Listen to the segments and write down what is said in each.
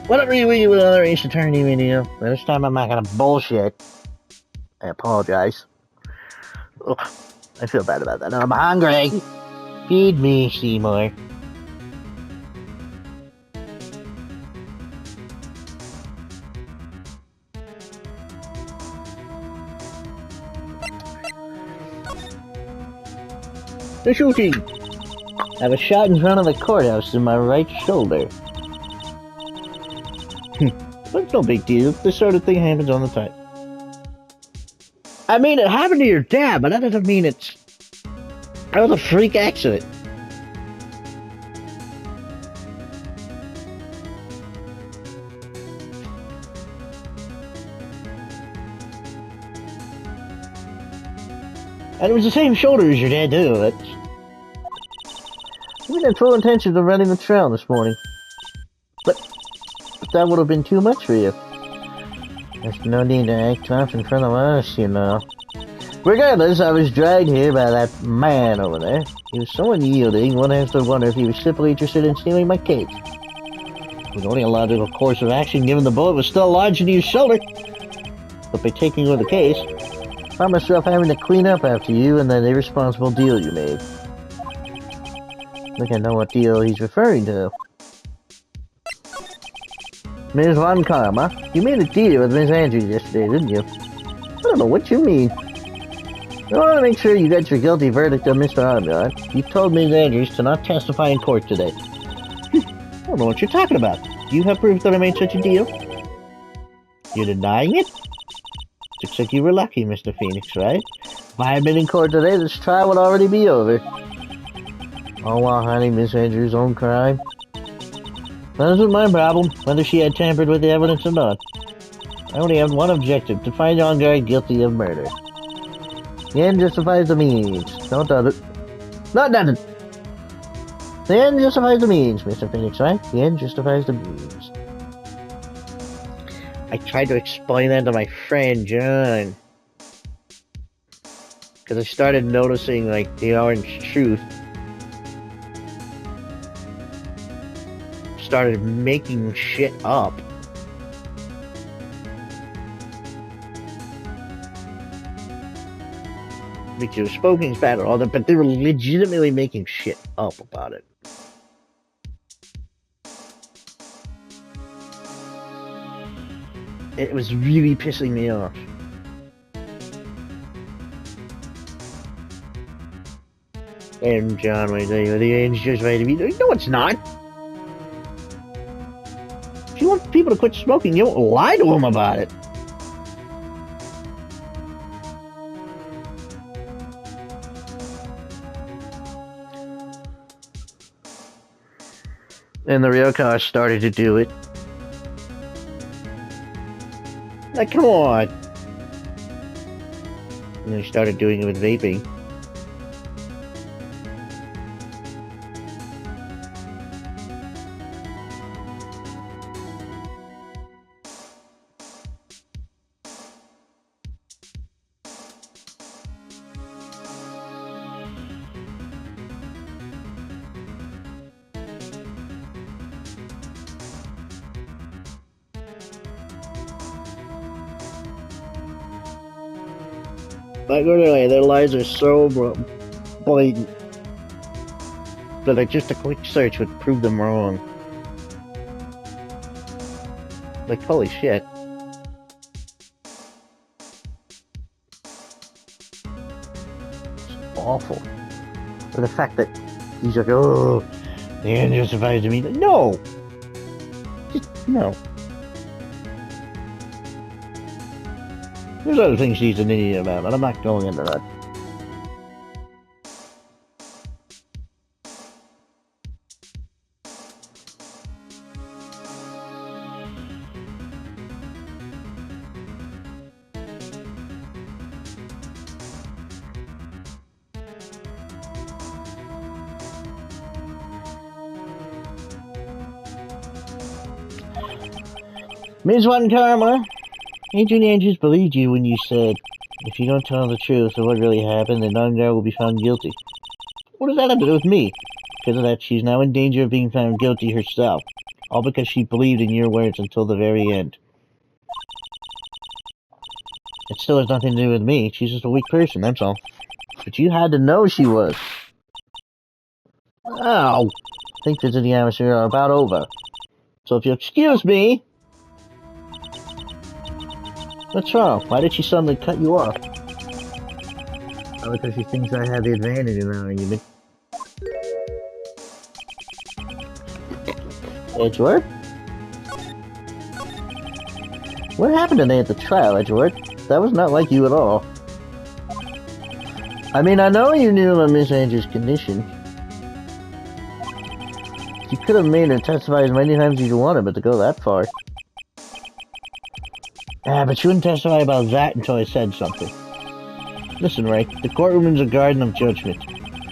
Whatever you eat with another Ace Attorney video. This time I'm not gonna bullshit. I apologize. Ugh, I feel bad about that. I'm hungry. Feed me, Seymour. The shooting. I have a shot in front of the courthouse in my right shoulder. But no big deal. This sort of thing happens all the time. I mean, it happened to your dad, but that doesn't mean it's... That was a freak accident. And it was the same shoulder as your dad, too. That's... We had full intention of running the trail this morning. But that would have been too much for you. There's no need to act tough in front of us, you know. Regardless, I was dragged here by that man over there. He was so unyielding, one has to wonder if he was simply interested in stealing my cake. It was only a logical course of action given the bullet was still lodged in your shoulder. But by taking over the case, I found myself having to clean up after you and that irresponsible deal you made. I think I know what deal he's referring to. Ms. Von Karma, you made a deal with Ms. Andrews yesterday, didn't you? I don't know what you mean. I want to make sure you got your guilty verdict on Mr. Armyard. You told Ms. Andrews to not testify in court today. I don't know what you're talking about. Do you have proof that I made such a deal? You're denying it? Looks like you were lucky, Mr. Phoenix, right? If I had been in court today, this trial would already be over. All while hiding Miss Andrews' own crime. That isn't my problem, whether she had tampered with the evidence or not. I only have one objective, to find John Gray guilty of murder. The end justifies the means. Don't do it. Not nothing. The end justifies the means, Mr. Phoenix, right? The end justifies the means. I tried to explain that to my friend, John. Because I started noticing, like, the orange truth started making shit up. Because smoking's bad and all that, but they were legitimately making shit up about it. It was really pissing me off. And John was like, the end's just right to be. No, it's not. If you want people to quit smoking, you don't lie to them about it. And the real car started to do it. Like, come on. And they started doing it with vaping. Like, literally, their lies are so blatant that like, just a quick search would prove them wrong. Like, holy shit. It's awful. But the fact that he's like, oh, the end justifies me. No! Just, no. There's other things she's an idiot about, but I'm not going into that. Ms. One Karma, Agent Andrews believed you when you said, if you don't tell the truth of what really happened, then Nongar will be found guilty. What does that have to do with me? Because of that, she's now in danger of being found guilty herself. All because she believed in your words until the very end. It still has nothing to do with me. She's just a weak person, that's all. But you had to know she was. Ow! I think visiting hours here are about over. So if you'll excuse me... What's wrong? Why did she suddenly cut you off? Oh, because she thinks I have the advantage in that argument. Edgeworth? What happened today at the trial, Edgeworth? That was not like you at all. I mean, I know you knew about Miss Andrews' condition. You could have made her testify as many times as you wanted, but to go that far. Ah, but she wouldn't testify about that until I said something. Listen, Wright, the courtroom is a garden of judgment.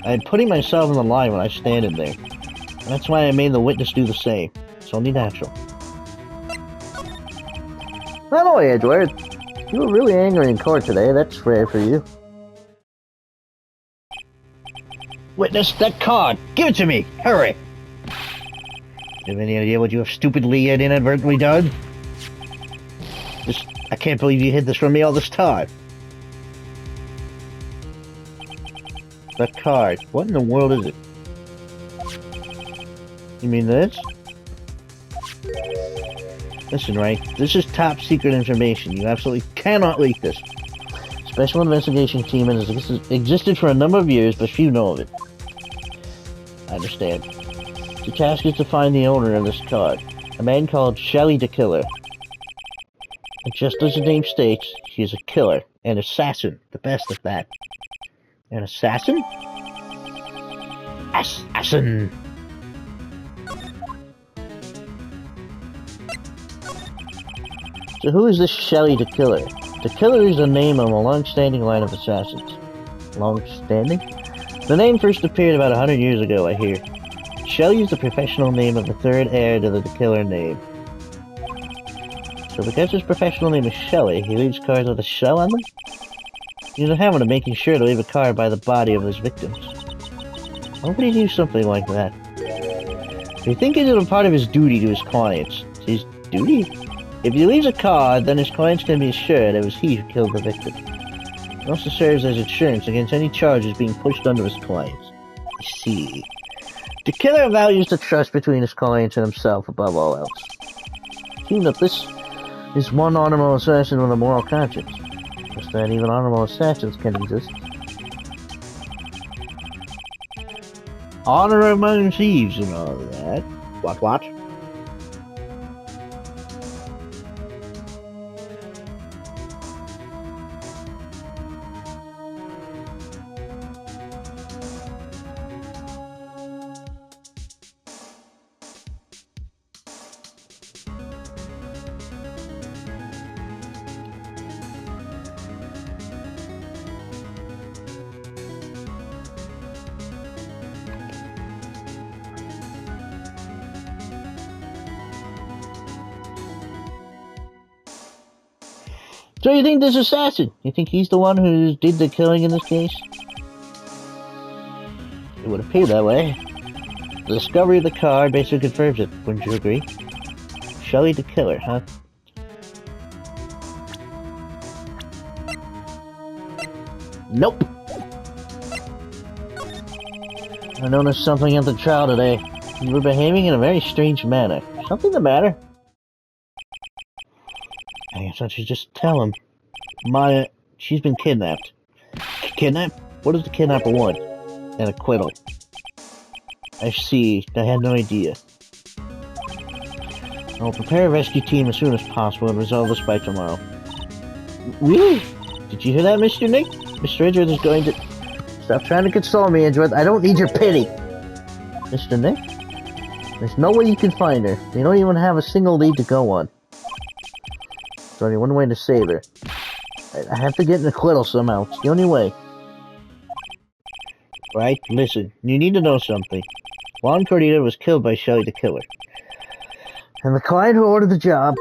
I am putting myself on the line when I stand in there. And that's why I made the witness do the same. It's only natural. By the way, Edgeworth, you were really angry in court today. That's rare for you. Witness, that card! Give it to me! Hurry! Do you have any idea what you have stupidly and inadvertently done? I can't believe you hid this from me all this time. That card. What in the world is it? You mean this? Listen, Wright, this is top secret information. You absolutely cannot leak this. Special investigation team has existed for a number of years, but few know of it. I understand. The task is to find the owner of this card, a man called Shelley the Killer. And just as the name states, he is a killer, an assassin, the best of that. An assassin? Assassin! So who is this Shelley the Killer? The Killer is the name of a long-standing line of assassins. Long-standing? The name first appeared about 100 years ago, I hear. Shelley is the professional name of the third heir to the Killer name. So because his professional name is Shelley, he leaves cards with a shell on them? He's a habit of making sure to leave a card by the body of his victims. Why would he do something like that? Do you think it is a part of his duty to his clients? His duty? If he leaves a card, then his clients can be assured it was he who killed the victim. It also serves as insurance against any charges being pushed onto his clients. I see. The Killer values the trust between his clients and himself above all else. Seems that this is one honorable assassin with a moral conscience. Just that even honorable assassins can exist. Honor among thieves and all that. What? So you think this assassin? You think he's the one who did the killing in this case? It would appear that way. The discovery of the card basically confirms it, wouldn't you agree? Shelley the Killer, huh? Nope! I noticed something at the trial today. You were behaving in a very strange manner. Something the matter? I guess I should just tell him. Maya, she's been kidnapped. Kidnapped? What does the kidnapper want? An acquittal. I see. I had no idea. I'll prepare a rescue team as soon as possible and resolve this by tomorrow. Really? Did you hear that, Mr. Nick? Mr. Edgeworth is going to... Stop trying to console me, Edgeworth. I don't need your pity. Mr. Nick? There's no way you can find her. You don't even have a single lead to go on. There's only one way to save her. I have to get an acquittal somehow. It's the only way. Right? Listen, you need to know something. Juan Cordita was killed by Shelley the Killer. And the client who ordered the job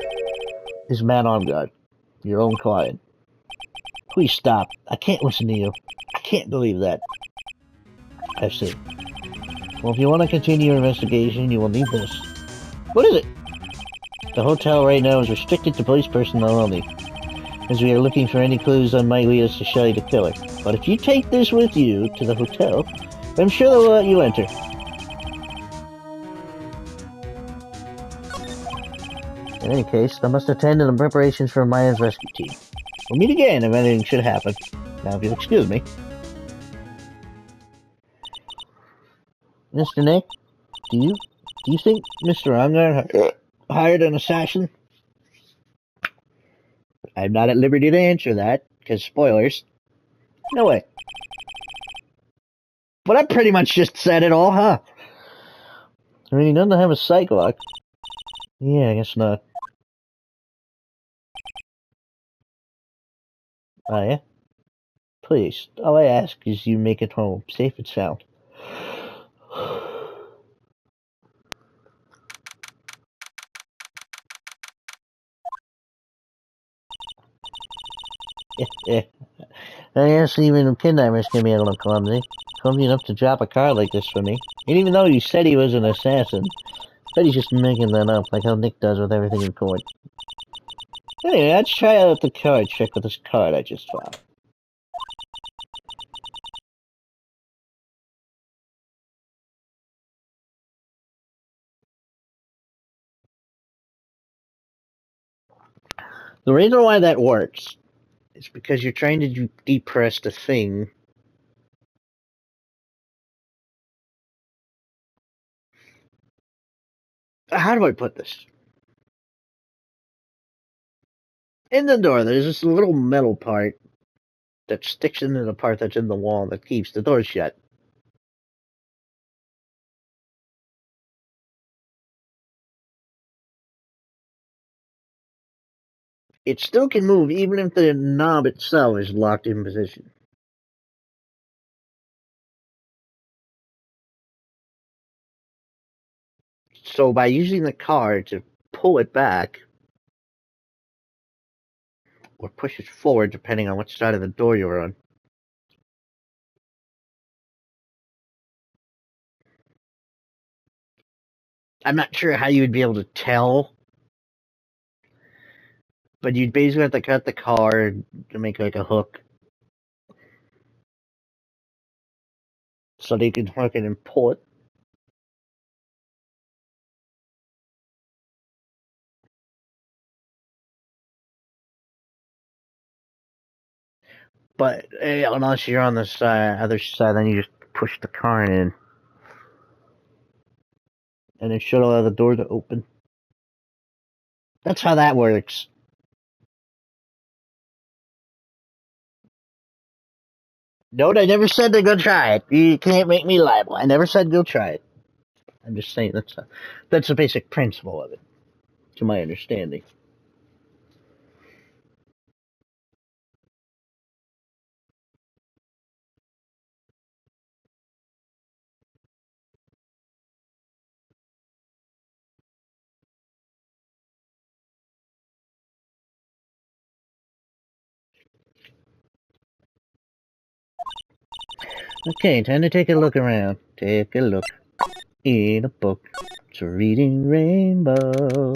is Matt Armgard. Your own client. Please stop. I can't listen to you. I can't believe that. I see. Well, if you want to continue your investigation, you will need this. What is it? The hotel right now is restricted to police personnel only, as we are looking for any clues that might lead us to Shelley the killer. But if you take this with you to the hotel, I'm sure they'll let you enter. In any case, I must attend to the preparations for Maya's rescue team. We'll meet again if anything should happen. Now, if you'll excuse me. Mr. Nick, do you think Mr. Unger hired an assassin? I'm not at liberty to answer that, because spoilers. No way. But I pretty much just said it all, huh? I mean, he doesn't have a psych lock. Yeah, I guess not. Oh, yeah? Please, all I ask is you make it home, safe and sound. I guess even kidnappers can be a little clumsy. Clumsy enough to drop a card like this for me. And even though you said he was an assassin, but he's just making that up, like how Nick does with everything in court. Anyway, let's try out the card trick with this card I just found. The reason why that works is because you're trying to depress the thing. How do I put this? In the door, there's this little metal part that sticks into the part that's in the wall that keeps the door shut. It still can move even if the knob itself is locked in position. So by using the card to pull it back, or push it forward depending on which side of the door you're on. I'm not sure how you would be able to tell, but you'd basically have to cut the card to make like a hook so they can hook it and pull it. But unless you're on the other side, then you just push the card in. And it should allow the door to open. That's how that works. Note, I never said to go try it. You can't make me liable. I never said go try it. I'm just saying that's the basic principle of it, to my understanding. Okay, time to take a look around. Take a look in a book. It's Reading Rainbow.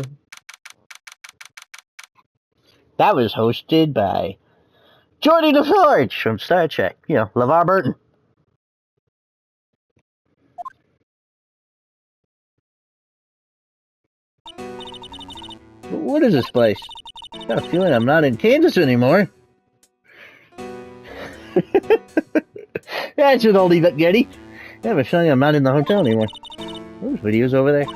That was hosted by Geordie DeForge from Star Trek. You know, LeVar Burton. What is this place? I got a feeling I'm not in Kansas anymore. That's an oldie but goodie. I have a feeling I'm not in the hotel anymore. Those videos over there.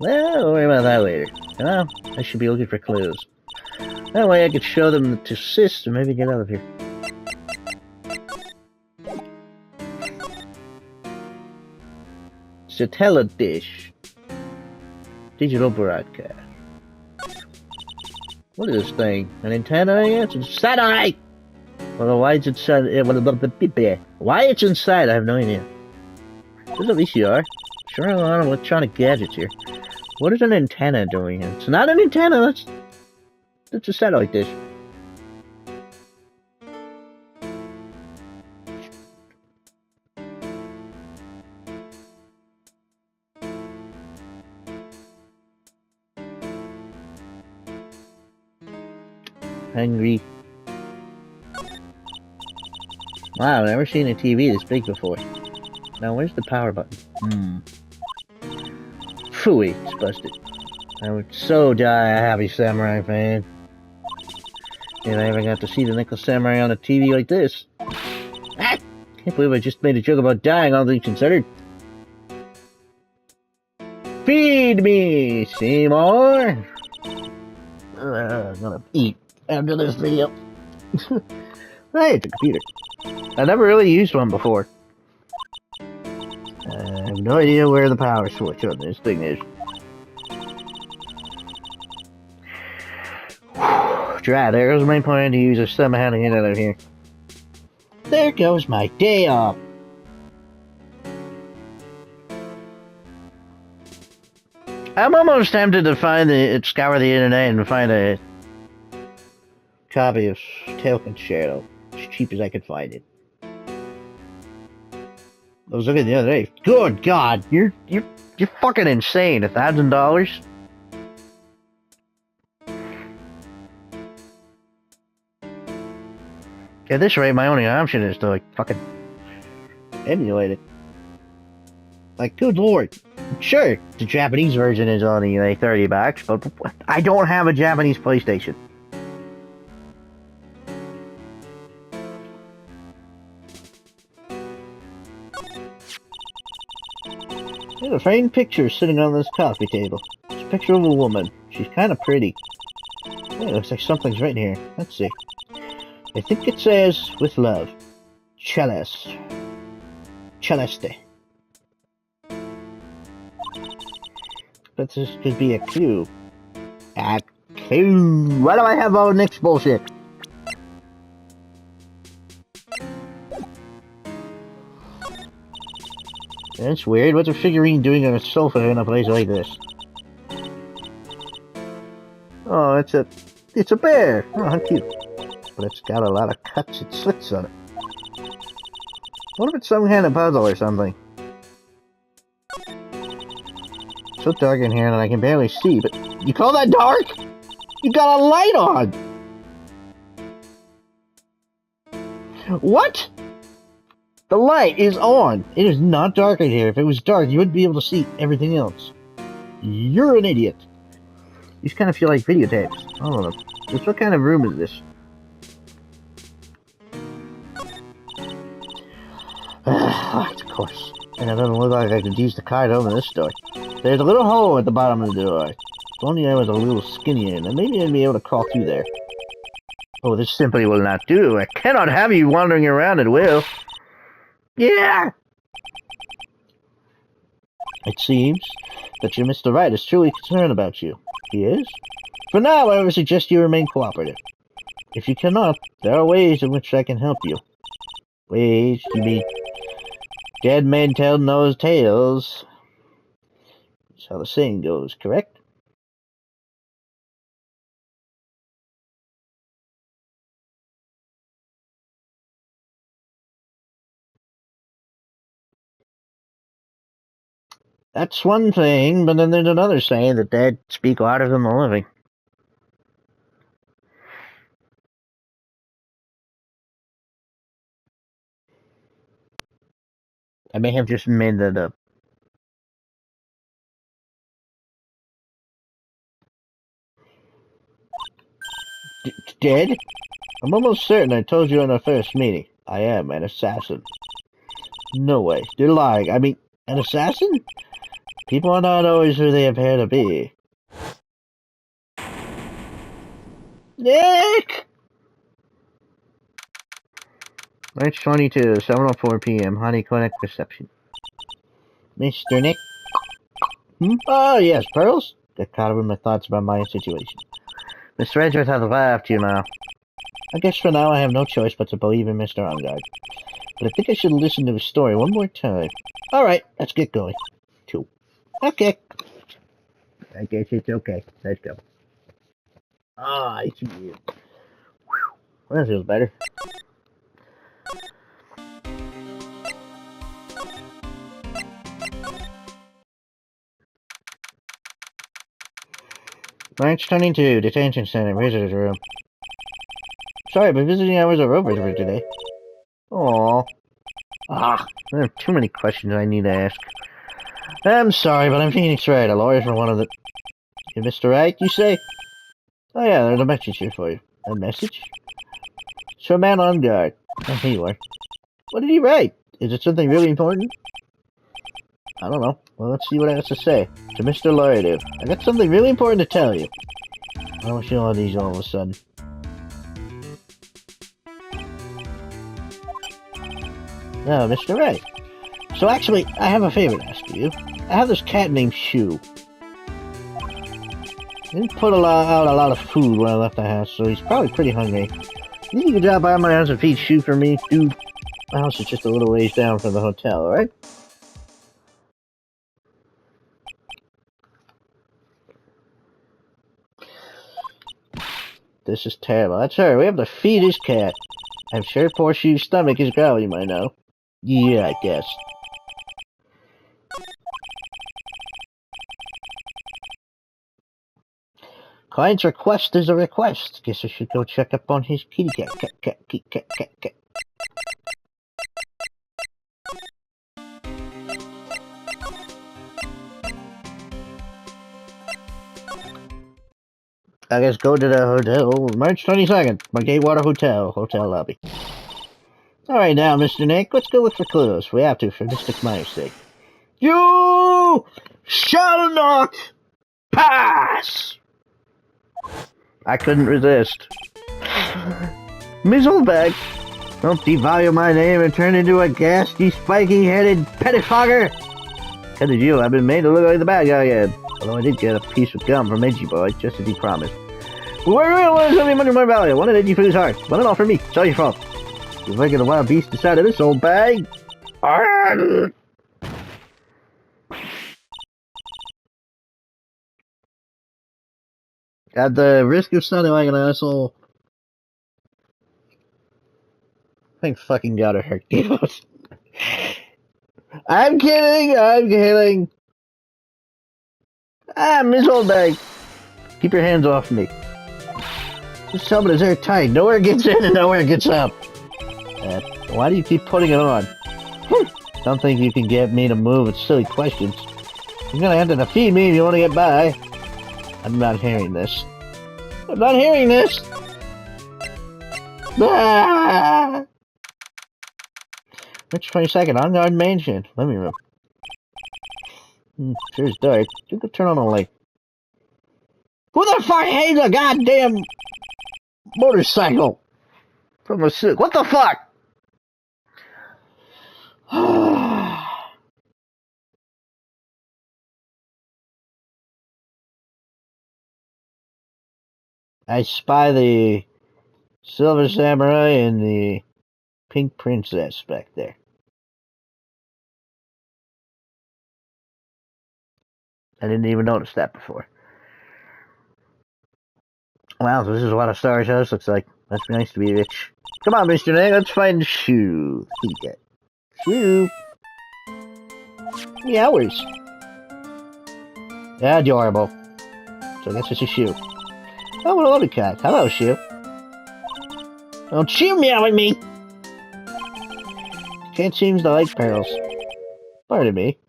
Well, don't worry about that later. Well, I should be looking for clues. That way I could show them to Sis and maybe get out of here. Satellite dish. Digital broadcast. What is this thing? An antenna, I guess? It's satellite! Well, why it's inside? Why it's inside? I have no idea. There's a VCR. Sure, a lot of electronic gadgets here. What is an antenna doing here? It's not an antenna. That's a satellite dish. Hungry. Wow, I've never seen a TV this big before. Now, where's the power button? Phooey, it's busted. I would so die a happy samurai fan. And I ever got to see the Nickel Samurai on a TV like this. Ah! Can't believe I just made a joke about dying, all things considered. Feed me, Seymour! I'm gonna eat after this video. Hey, it's a computer. I never really used one before. I have no idea where the power switch on this thing is. Drat, there goes my plan to use a somehow to get out of here. There goes my day off. I'm almost tempted to scour the internet and find a copy of Tailkin Shadow, as cheap as I could find it. I was looking the other day. Good God, you're fucking insane. $1,000? At this rate, my only option is to, like, fucking emulate it. Like, good lord. Sure, the Japanese version is only, like, $30, but I don't have a Japanese PlayStation. There's a framed picture sitting on this coffee table. It's a picture of a woman. She's kind of pretty. Yeah, it looks like something's right here. Let's see. I think it says, with love, Celeste. Celeste. But this could be a clue. A clue. Why do I have all Nick's bullshit? That's weird. What's a figurine doing on a sofa in a place like this? Oh, it's a bear. Oh, how cute. But it's got a lot of cuts and slits on it. What if it's some kind of puzzle or something? It's so dark in here that I can barely see, but you call that dark? You got a light on! What? The light is on. It is not dark in here. If it was dark, you wouldn't be able to see everything else. You're an idiot. These kind of feel like videotapes. I don't know. Just what kind of room is this? Right, of course. And it doesn't look like I could use the card to open this door. There's a little hole at the bottom of the door. If only I was a little skinnier, then maybe I'd be able to crawl through there. Oh, this simply will not do. I cannot have you wandering around at will. Yeah! It seems that your Mr. Wright is truly concerned about you. He is? For now, I would suggest you remain cooperative. If you cannot, there are ways in which I can help you. Ways? You mean dead men tell no tales? That's how the saying goes, correct? That's one thing, but then there's another saying that dead speak louder than the living. I may have just made that up. Dead? I'm almost certain I told you in our first meeting. I am an assassin. No way. You're lying. I mean, an assassin? People are not always who they appear to be. Nick! March 22, 7:04 p.m. Honey Connect Reception. Mr. Nick? Oh, yes, Pearls? Got caught up in my thoughts about my situation. Mr. Edgeworth has left, you know. I guess for now I have no choice but to believe in Mr. Ongard. But I think I should listen to his story one more time. Alright, let's get going. 2. Okay. I guess it's okay. Let's go. Ah, I see you. Well, that feels better. March 22, Detention Center, Visitor's Room. sorry, but visiting hours are over for today. Aww. There are too many questions I need to ask. I'm sorry, but I'm Phoenix Wright, a lawyer for one of the... You Mr. Wright, you say? Oh yeah, there's a message here for you. A message? It's from a man on guard. Oh, here you are. What did he write? Is it something really important? I don't know. Well, let's see what it has to say. To Mr. Lawyer, I got something really important to tell you. I don't feel all these all of a sudden. No, Mr. Wright. So actually, I have a favor to ask you. I have this cat named Shoe. He didn't put out a lot of food when I left the house, so he's probably pretty hungry. You think you could drop by my house and feed Shoe for me, dude? My house is just a little ways down from the hotel, alright? This is terrible. That's her. We have to feed his cat. I'm sure poor Shoe's stomach is growling by now. Yeah, I guess. Client's request is a request. Guess I should go check up on his kitty cat. Cat. I guess go to the hotel, March 22nd, Gatewater Hotel lobby. Alright now, Mr. Nick, let's go look for clues. We have to, for Mystic Meyer's sake. You shall not pass! I couldn't resist. Mizzlebag, don't devalue my name and turn into a ghastly, spiky-headed pettifogger! Because of you, I've been made to look like the bad guy again. Although I did get a piece of gum from Edgy Boy, just as he promised. But where real one is something much more valuable. One at Edgy Food's heart. One and all for me. It's all your fault. You're making a wild beast inside of this old bag. Arrgh! At the risk of sounding like an asshole, thank fucking God it hurt. I'm kidding. Miss Oldbag. Keep your hands off me. This helmet is airtight. Nowhere gets in and nowhere gets out. Why do you keep putting it on? Don't think you can get me to move with silly questions. You're gonna have to defeat me if you want to get by. I'm not hearing this. Ah! March 22nd, On Guard Mansion. Let me remember. Sure is dark. You could turn on a light. Who the fuck hates a goddamn motorcycle? From a suit. What the fuck? I spy the Silver Samurai and the Pink Princess back there. I didn't even notice that before. Wow, this is what a Star's house looks like. Must be nice to be rich. Come on, Mr. Nate, let's find Shoe. Shoe. Meowers. Adorable. So I guess it's a Shoe. Oh, what a lovely cat. Hello, Shoe. Don't you meow at me! Cat seems to like pearls. Pardon me.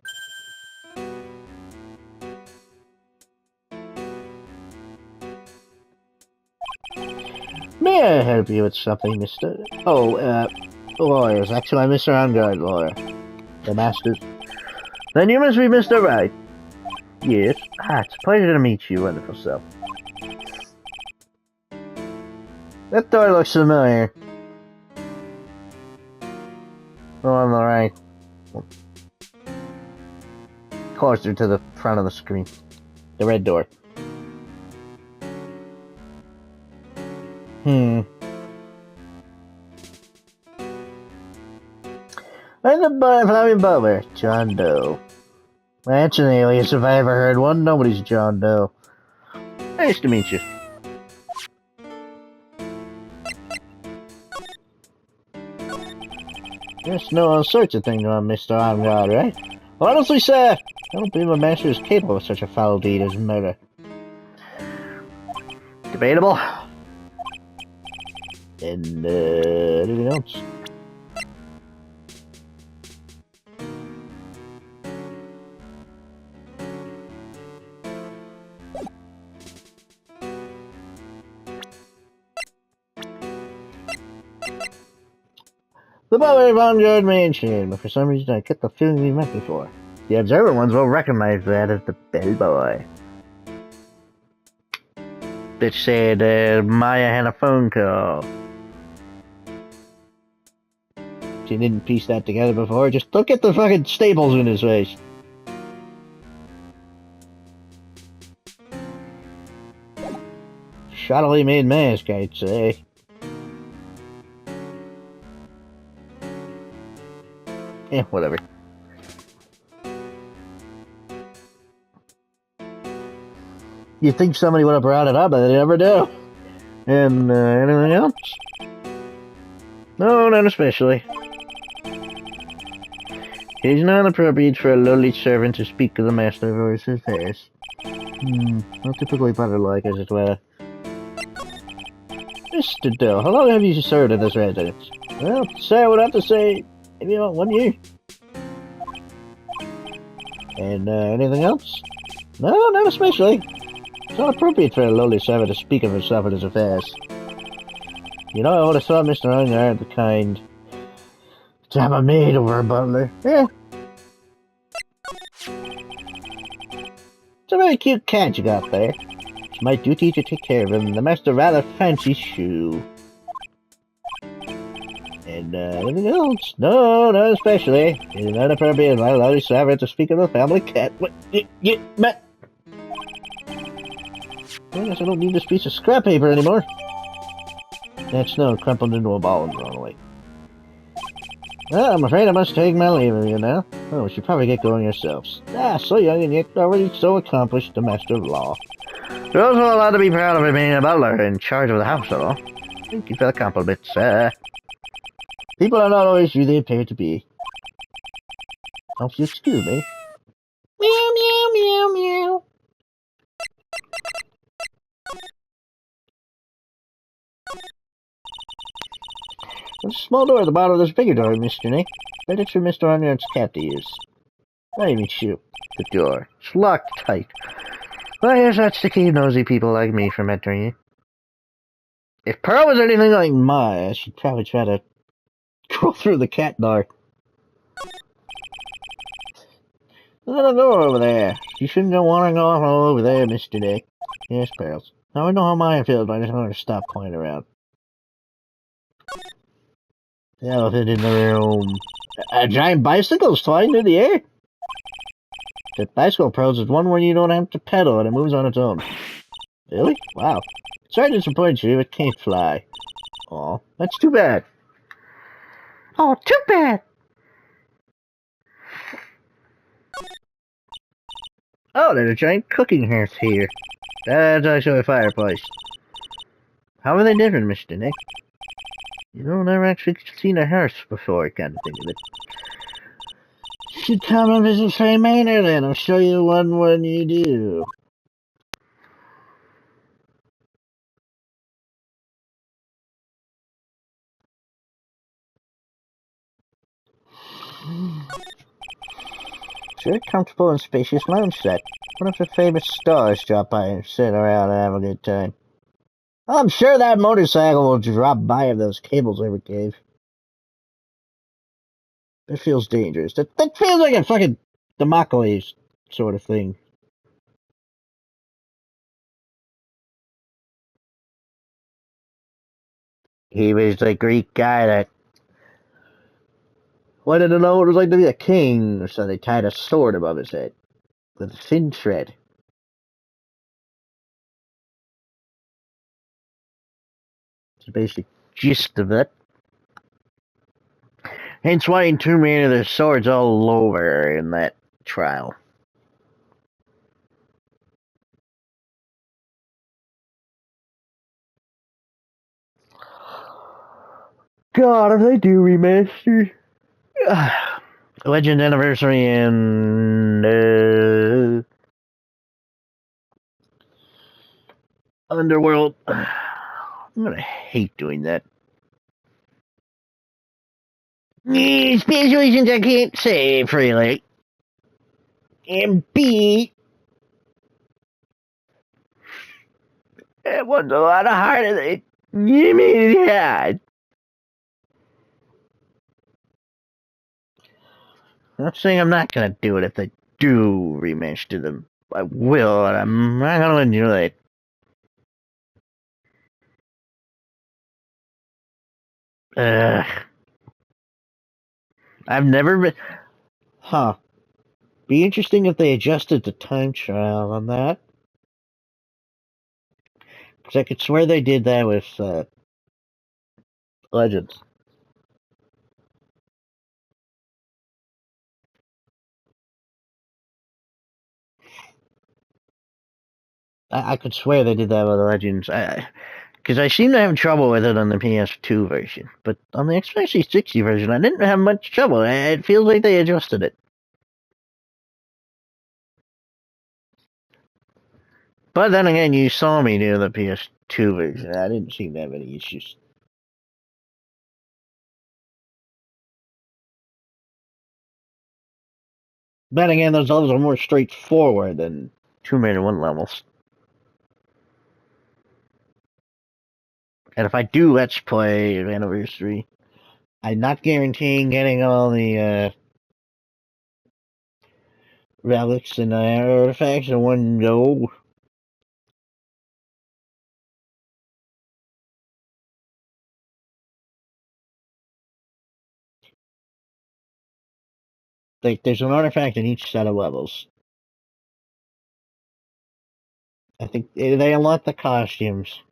May I help you with something, Mr. Lawyers. Actually, I'm Mr. On Guard lawyer. The masters. Then you must be Mr. Wright. Yes. It's a pleasure to meet you, wonderful self. That door looks familiar. Oh, on the right. Closer to the front of the screen. The red door. I'm the Flying Butler, John Doe. That's an alias if I ever heard one. Nobody's John Doe. Nice to meet you. Yes, know all sorts of things on Mr. On Guard, right? Well, honestly, sir, I don't believe a master is capable of such a foul deed as murder. Debatable? And anything else? The Butler Vanguard Mansion, but for some reason I get the feeling we met before. The observant ones will recognize that as the bellboy. Bitch said Maya had a phone call. She didn't piece that together before. Just look at the fucking staples in his face. Shoddily made mask, I'd say. Yeah, whatever. You'd think somebody would have brought it up, but they never do. And anything else? No, not especially. It is not appropriate for a lowly servant to speak of the master voice his face. Not typically butter-like, as it were. Mr. Dill, how long have you served in this residence? Well, sir, I would have to say, maybe about 1 year. And anything else? No, not especially. It's not appropriate for a lowly servant to speak of himself and his affairs. You know, I would have thought Mr. Ungard the kind to have a maid over a butler. Yeah. It's a very cute cat you got there. It's my duty to take care of him. The master rather fancies shoe. And anything else? No, not especially. It is not appropriate for a lowly servant to speak of the family cat. What? But I guess I don't need this piece of scrap paper anymore. That snow crumpled into a ball and thrown away. Well, I'm afraid I must take my leave of you now. Oh, we should probably get going ourselves. So young and yet already so accomplished, a master of law. You're also allowed to be proud of him being a butler in charge of the household. Thank you for the compliment, sir. People are not always who they appear to be. Oh, if you excuse me. Meow, meow, meow, meow. There's a small door at the bottom of this bigger door, Mr. Nick. But it's for Mr. Onyard's cat to use. Not even shoot. The door. It's locked tight. Well, I guess that's to keep nosy people like me from entering it. If Pearl was anything like Maya, she'd probably try to go through the cat door. There's a door over there. You shouldn't go wandering off all over there, Mr. Nick. Yes, Pearls. Now I know how Maya feels, but I just want her to stop pointing around. The elephant in the room. A giant bicycle's flying through the air. The bicycle pros is one where you don't have to pedal and it moves on its own. Really? Wow. Sorry to disappoint you, it can't fly. Aw, that's too bad. Oh, too bad! Oh, there's a giant cooking hearth here. That's actually a fireplace. How are they different, Mr. Nick? You know, I've never actually seen a hearth before, kind of think of it. You should come and visit Faye Manor then. I'll show you one when you do. It's a very comfortable and spacious lounge set. One of the famous stars drop by and sit around and have a good time. I'm sure that motorcycle will drop by if those cables ever gave. It feels dangerous. That feels like a fucking Democles sort of thing. He was the Greek guy that wanted to know what it was like to be a king, so they tied a sword above his head with a thin thread. It's the basic gist of it. Hence why in Tomb Raider there's swords all over in that trial. God, if they do remaster. Legend Anniversary and Underworld. I'm gonna hate doing that. Situations I can't say freely. And B, it was a lot harder than you made it had. I'm not saying I'm not gonna do it if they do rematch to them. I will, and I'm not gonna do it. I've never been. Huh. Be interesting if they adjusted the time trial on that. Because I could swear they did that with Legends. I could swear they did that with Legends. Because I seem to have trouble with it on the PS2 version. But on the Xbox 360 version, I didn't have much trouble. It feels like they adjusted it. But then again, you saw me do the PS2 version. I didn't seem to have any issues. Then again, those levels are more straightforward than 2-1 levels. And if I do Let's Play Anniversary, I'm not guaranteeing getting all the relics and artifacts in one go. Like, there's an artifact in each set of levels. I think they unlock the costumes.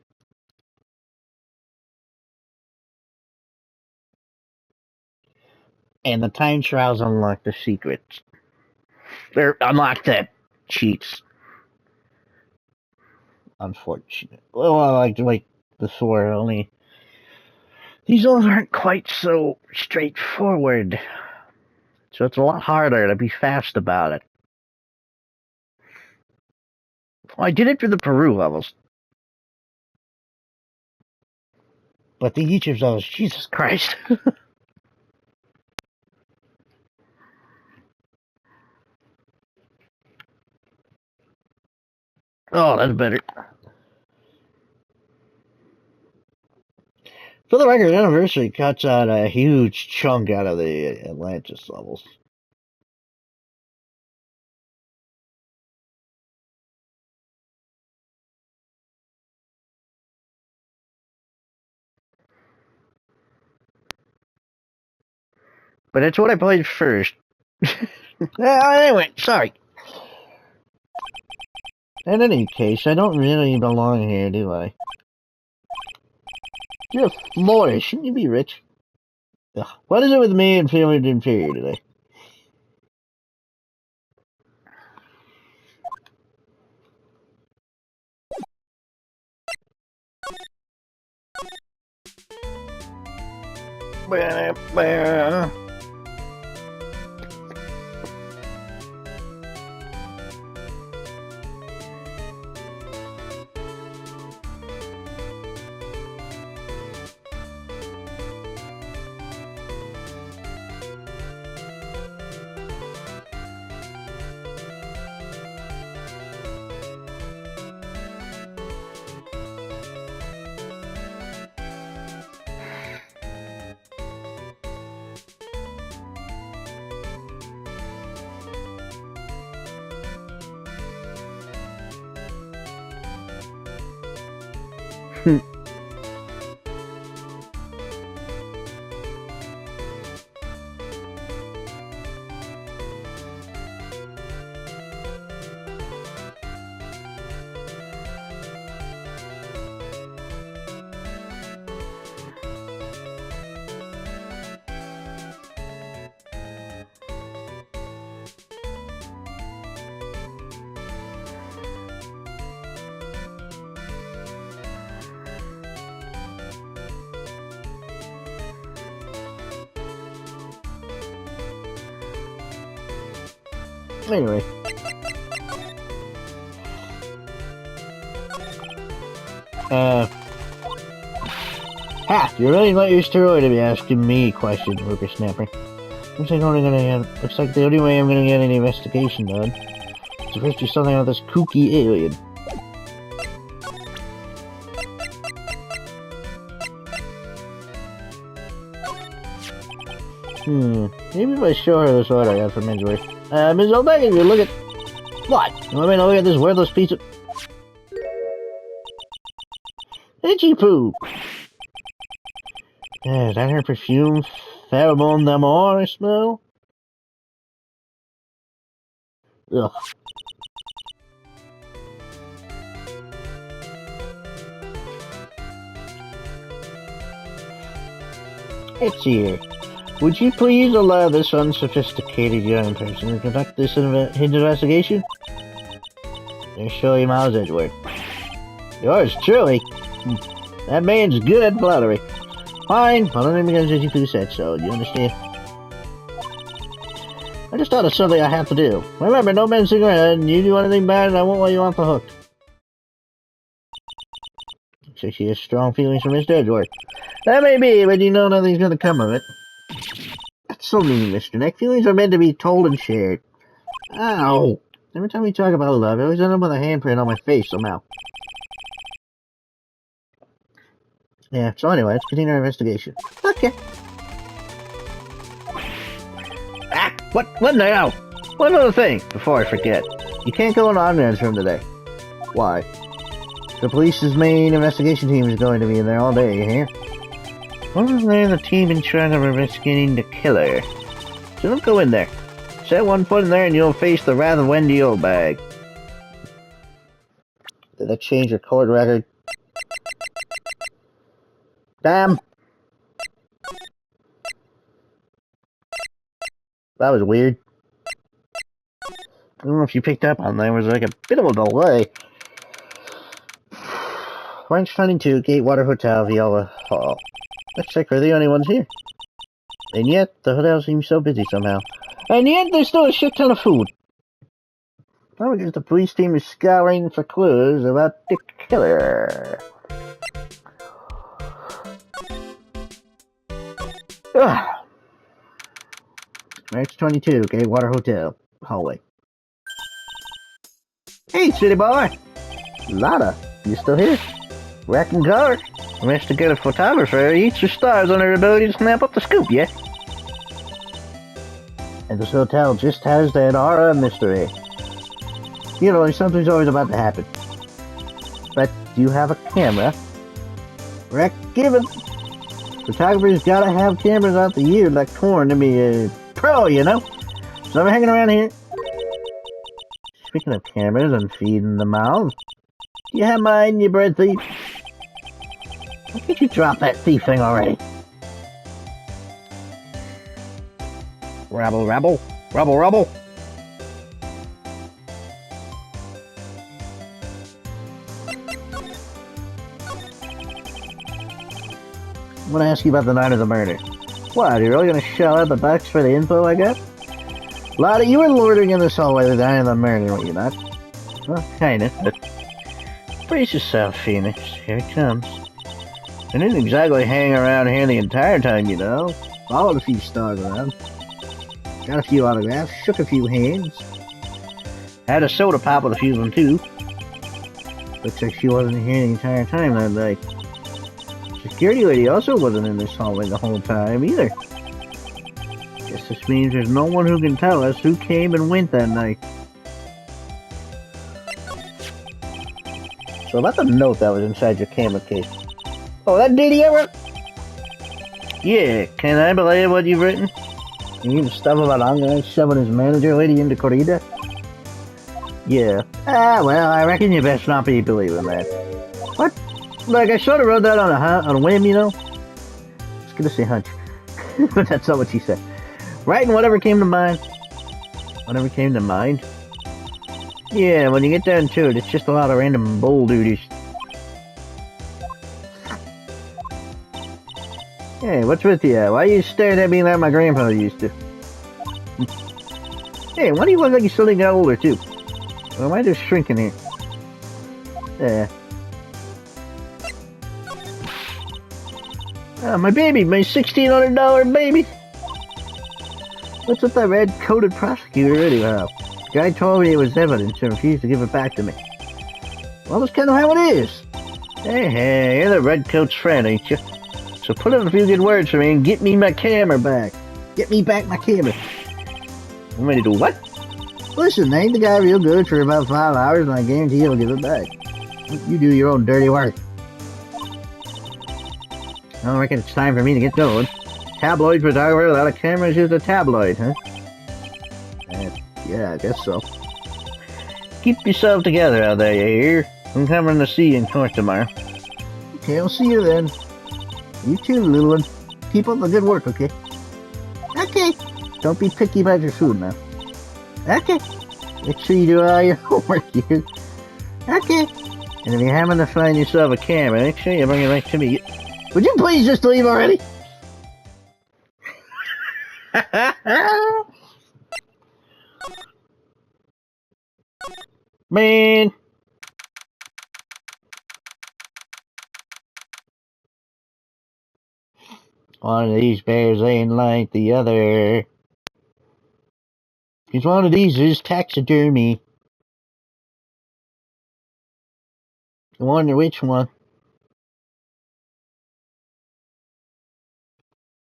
And the time trials unlock the secrets. Or unlock the cheats. Unfortunate. Well, like before, only these ones aren't quite so straightforward. So it's a lot harder to be fast about it. Well, I did it for the Peru levels. But the Egypt levels, Jesus Christ. Oh, that's better. For the record, Anniversary cuts out a huge chunk out of the Atlantis levels. But it's what I played first. Anyway, sorry. In any case, I don't really belong here, do I? You're a Florist. Shouldn't you be rich? Ugh. What is it with me and feeling inferior today? Anyway. Ha! You really let your steroid to be asking me questions, whippersnapper. Looks like the only way I'm gonna get an investigation done is to first do something about this kooky alien. Maybe if I show her this order I got from Edgeworth. Ms. O'Mega, you look at... What? You want me to look at this worthless piece of... Itchy poo! Is that her perfume? Pheromone d'amour I smell? Ugh. It's here. Would you please allow this unsophisticated young person to conduct this investigation? They're Shirley Miles Edgeworth. Yours truly? That man's good at flattery. Fine, well, only because Itchy Poo said so, do you understand? I just thought of something I have to do. Remember, no messing around. You do anything bad and I won't let you off the hook. Looks like she has strong feelings for Mr. Edgeworth. That may be, but you know nothing's gonna come of it. That's so mean, Mr. Neck. Feelings are meant to be told and shared. Ow! Every time we talk about love, I always end up with a handprint on my face somehow. Yeah, so anyway, let's continue our investigation. Okay. Ah! What now? One other thing, before I forget. You can't go in Omni's room today. Why? The police's main investigation team is going to be in there all day, you hear? Wasn't there the team in charge of investigating the killer? So don't go in there. Set one foot in there and you'll face the wrath of Wendy Oldbag. Did that change your court record? Damn! That was weird. I don't know if you picked up on that. There was like a bit of a delay. Ranch 22, Gatewater Hotel, Viola Hall. Looks like we're the only ones here. And yet, the hotel seems so busy somehow. And yet, there's still a shit ton of food. Probably because the police team is scouring for clues about the killer. Ugh. Ranch 22, Gatewater Hotel, hallway. Hey, city boy! Lotta, you still here? Wrecking car. Investigative photographer eats her stars on her ability to snap up the scoop, yeah? And this hotel just has that aura of mystery. You know, something's always about to happen. But do you have a camera? Wreck given. Photographers gotta have cameras out the year like corn to be a pro, you know? So I'm hanging around here. Speaking of cameras and feeding the mouth, do you have mine, you bread thief? Why can't you drop that thief thing already? Rabble, rabble, rubble, rubble. I'm gonna ask you about the night of the murder. What, are you really gonna shell out the bucks for the info I got? Lottie, you were loitering in this hallway the night of the murder, were you not? Well, kinda, but... brace yourself, Phoenix. Here it comes. I didn't exactly hang around here the entire time, you know. Followed a few stars around. Got a few autographs, shook a few hands. Had a soda pop with a few of them, too. Looks like she wasn't here the entire time that night. Security lady also wasn't in this hallway the whole time, either. Guess this means there's no one who can tell us who came and went that night. So about the note that was inside your camera case. Oh, that did he ever? Yeah, can I believe what you've written? You mean the stuff about Anga shoving his manager lady into corrida? Yeah. Ah, well, I reckon you best not be believing that. What? Like, I sort of wrote that on a whim, you know? I was gonna say hunch. But that's not what she said. Writing whatever came to mind. Whatever came to mind? Yeah, when you get down to it, it's just a lot of random bull duties. Hey, what's with you? Why are you staring at me like my grandfather used to? Hey, why do you look like you suddenly got older, too? Or am I just shrinking here? Yeah. My baby, my $1,600 baby. What's with that red-coated prosecutor anyhow? The guy told me it was evidence and refused to give it back to me. Well, that's kind of how it is. Hey, you're the redcoat's friend, ain't you? So put in a few good words for me and get me my camera back. Get me back my camera. I'm ready to do what? Listen, ain't the guy real good for about 5 hours, and I guarantee he'll give it back. You do your own dirty work. I reckon it's time for me to get going. Tabloid photographer without a camera is just a tabloid, huh? Yeah, I guess so. Keep yourself together out there, you hear? I'm coming to see you in court tomorrow. Okay, I'll see you then. You too, little one. Keep up the good work, okay? Okay. Don't be picky about your food now. Okay. Make sure you do all your homework here. Okay. And if you happen to find yourself a camera, make sure you bring it back to me. Would you please just leave already? Man. One of these bears ain't like the other. Because one of these is taxidermy. I wonder which one.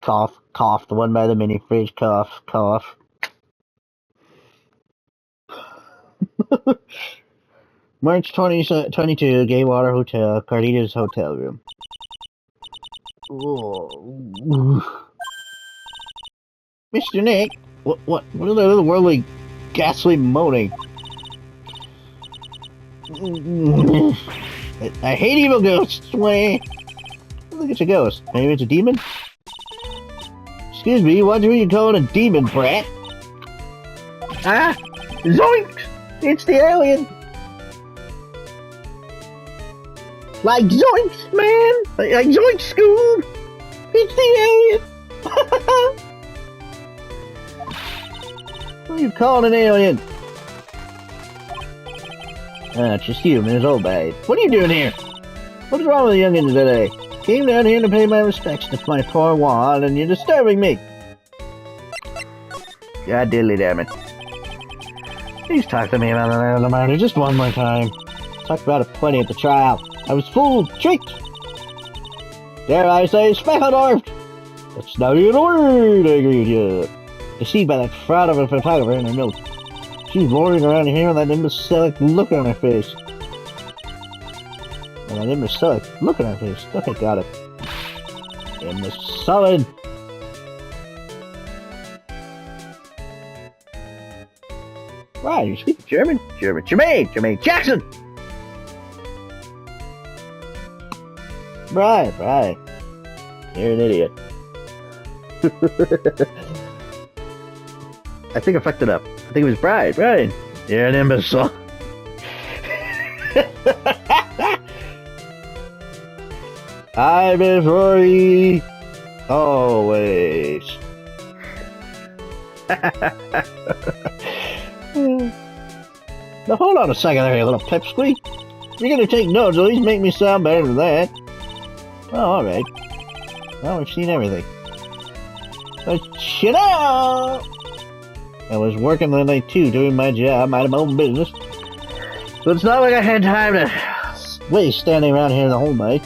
Cough, cough, the one by the mini fridge, cough, cough. March 2022, Gaywater Hotel, Carlita's hotel room. Whoa. Mr. Nick, what is that other worldly ghastly moaning? I hate evil ghosts, way. I think it's a ghost. Maybe it's a demon? Excuse me, what do you call it a demon, brat? Ah! Zoinks! It's the alien! Like Zoinks, man! Like Zoinks, Scoob! It's the alien! What do you call an alien? Ah, it's just you, Ms. Oldbag. What are you doing here? What's wrong with the youngins today? Came down here to pay my respects to my poor wad, and you're disturbing me. God diddly damn it. Please talk to me about the matter just one more time. Talked about it plenty at the trial. I was fooled, tricked. Dare I say, speckledorfed. That's not even a word, I agree with you. Deceived by that fraud of a photographer in her note. She's roaring around here with that imbecilic look on her face. And that imbecilic look on her face. Okay, got it. Imbecilic. Right, you speak German? Jermaine Jackson! Right. You're an idiot. I think I fucked it up. I think it was Brian. You're an imbecile. I'm in Rory. Always. Now hold on a second there, you little pipsqueak. If you're gonna take notes, at least make me sound better than that. Oh, alright. Well, we've seen everything. But you know, I was working the night too, doing my job, minding my own business. So it's not like I had time to waste standing around here the whole night.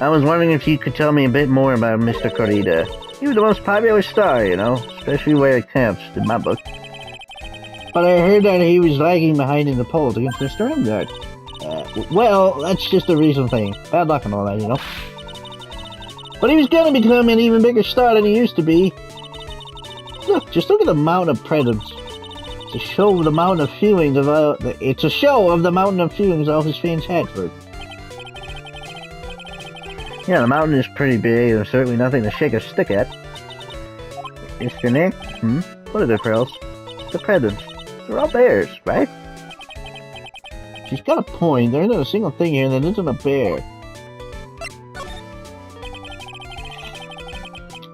I was wondering if you could tell me a bit more about Mr. Carlita. He was the most popular star, you know, especially where it counts in my book. But I heard that he was lagging behind in the polls against Mr. Remgard. Well, that's just a recent thing. Bad luck and all that, you know. But he was gonna become an even bigger star than he used to be. Look, just look at the mountain of presents. It's a show of the mountain of feelings of all his fans had for it. Yeah, the mountain is pretty big. There's certainly nothing to shake a stick at. Mr. Nick? What are the pearls? The presents. They're all bears, right? She's got a point. There isn't a single thing here that isn't a bear.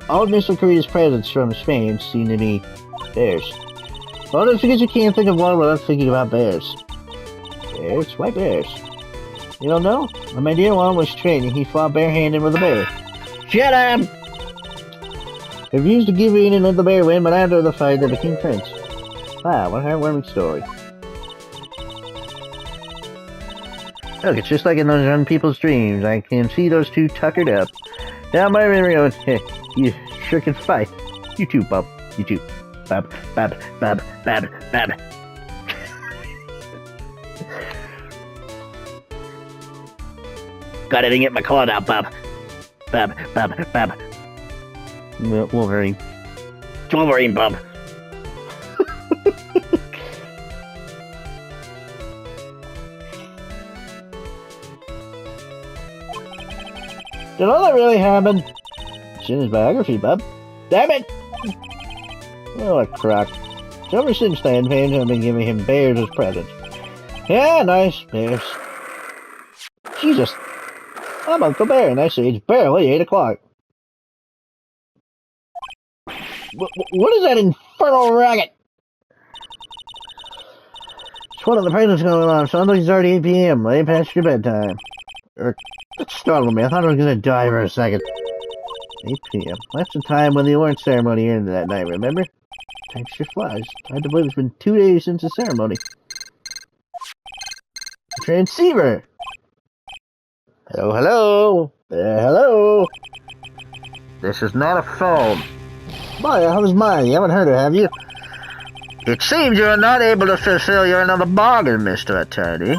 All of Mr. Carlita's presents from his fans seem to be bears. Well, that's because you can't think of one without thinking about bears. bears? Why bears? You don't know? When my dear one was training, he fought barehanded with a bear. Shut up! I refused to give in and let the bear win, but after the fight, they became friends. Wow, what a heartwarming story. Look, it's just like in those young people's dreams. I can see those two tuckered up. Down by the road. You sure can fight. You too, Bub. You too. Bub, Bub, Bub, Bub, Bub. Got it and get my claw out, Bub. Bub, Bub, Bub. Wolverine. Wolverine, Bub. Did all that really happen? It's in his biography, Bub. Damn it! Oh, a crock. So ever since then, fans have been giving him bears as presents. Yeah, nice bears. Jesus! I'm Uncle Bear, and I say it's barely 8 o'clock. What is that infernal racket? It's one of the presents going on. Sounds like it's already 8 p.m. Way past your bedtime. That startled me. I thought I was going to die for a second. 8 p.m. That's the time when the award ceremony ended that night, remember? Time sure flies. Hard to believe it's been 2 days since the ceremony. The transceiver! Hello, hello! Hello! This is not a phone. Maya, how's mine? You haven't heard her, have you? It seems you are not able to fulfill your another bargain, Mr. Attorney.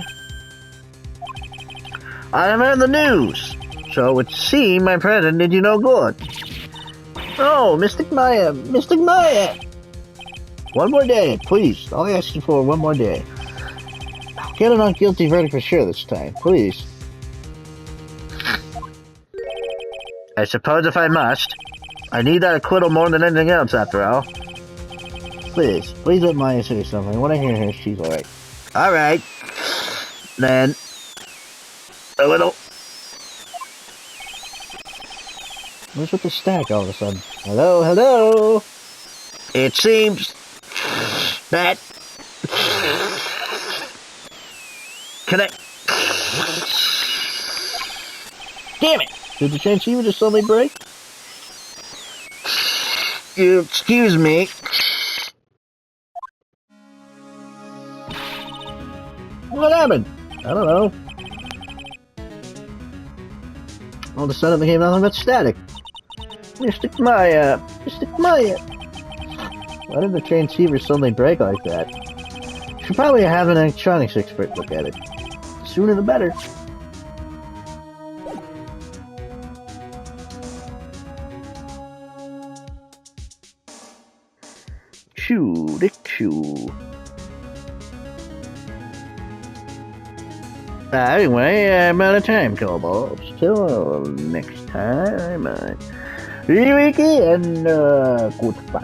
I have heard the news, so it would seem my present did you no good. Oh, Mystic Maya, Mystic Maya! One more day, please. All I ask you for, one more day. I'll get a not guilty verdict for sure this time, please. I suppose if I must. I need that acquittal more than anything else, after all. Please let Maya say something. When I hear her, she's alright. Alright. Then... a little... What's with the stack all of a sudden? Hello, hello! It seems... that... Can I... Damn it! Did the transceiver just suddenly break? You excuse me. What happened? I don't know. All of a sudden it became nothing but static. Mystic Maya! Mystic Maya! Why did the transceiver suddenly break like that? Should probably have an electronics expert look at it. The sooner the better. Choo, dick choo. Anyway, I'm out of time, Cobalt. Till next time, Ricky and goodbye.